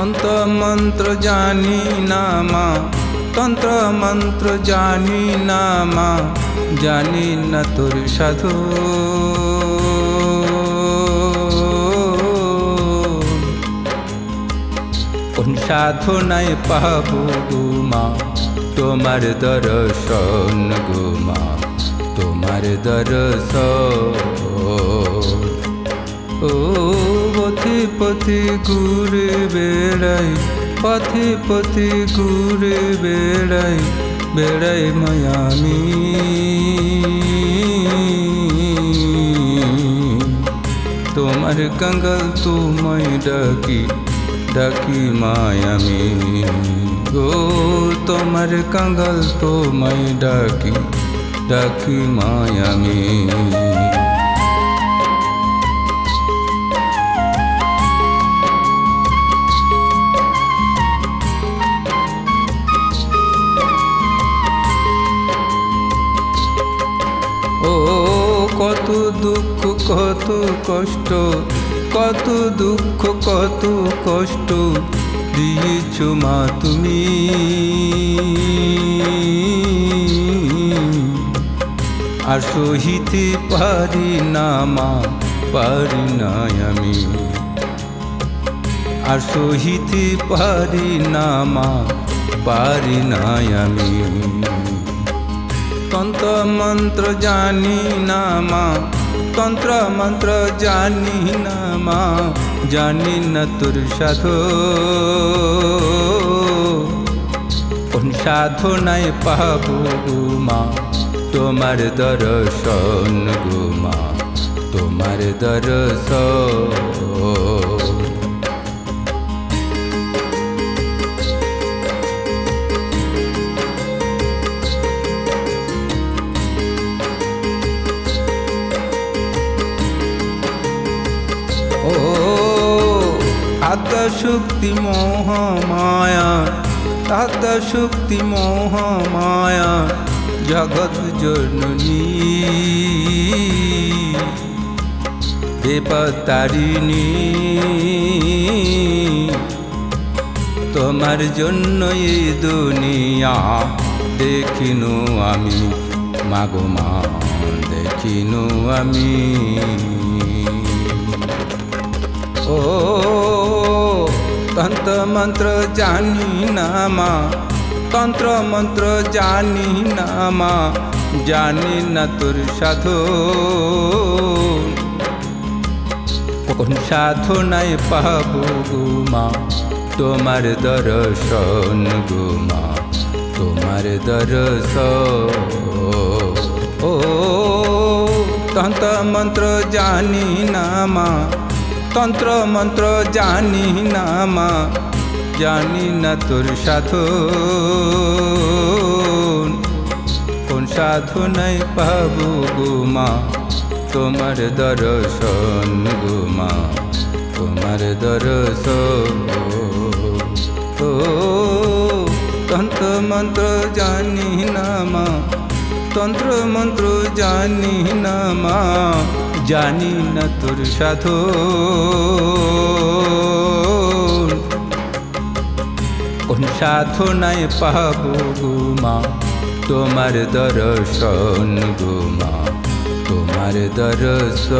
তন্ত্র মন্ত্র জানি না মা, তন্ত্র মন্ত্র জানি না মা, জানি না তোর সাধু। কোন সাধনায় পাবো গো মা তোমার দর্শন গো মা, তোমার দর্শন। ও পথে পথে ঘুরে বেড়াই, পথে পথে ঘুরে বেড়াই, বেড়াই মায়ামি। তোমার গঙ্গল তোমায় ডাকি, ডাকি মায়ামি গো, তোমার কঙ্গল তোমায় ডাকি, ডাকি মায়ামি। ও কত দুঃখ কত কষ্ট, কত দুঃখ কত কষ্ট দিয়েছ মা তুমি। আর সহিতে পারি না মা, পারি না আমি। আর সহিতে পারি না মা, পারি না আমি। তন্ত্র মন্ত্র জানি না মা, তন্ত্র মন্ত্র জানি না মা, জানি না তোর সাধু। কোন সাধনায় পাবো গো মা তোমার দর্শন গো মা, তোমার দর্শন। ও আদ্যা শক্তি মোহমায়া, আদ্যা শক্তি মোহমায়া, জগৎ জননী দেবতারিণী। তোমার জন্য এই দুনিয়া দেখিনু আমি, মাগো মা দেখিনু আমি। ও তন্ত্র মন্ত্র জানি না মা, তন্ত্র মন্ত্র জানি না মা, জানি না তোর সাধু। কোন সাধনায় পাবো গো মা তোমার দর্শন গো মা, তোমার দর্শন। ও তন্ত্র মন্ত্র জানি না মা, তন্ত্র মন্ত্র জানি না মা, জানি না তোর সাধু। কোন সাধনায় পাবো গো মা তোমার দর্শন গো মা, তোমার দর্শন। ও তন্ত্র মন্ত্র জানি না মা, তন্ত্র মন্ত্র জানি না মা, জানি না তোর সাধু। কোন সাধনায় পাবো গো মা তোমার দর্শন গো মা, তোমার দর্শন।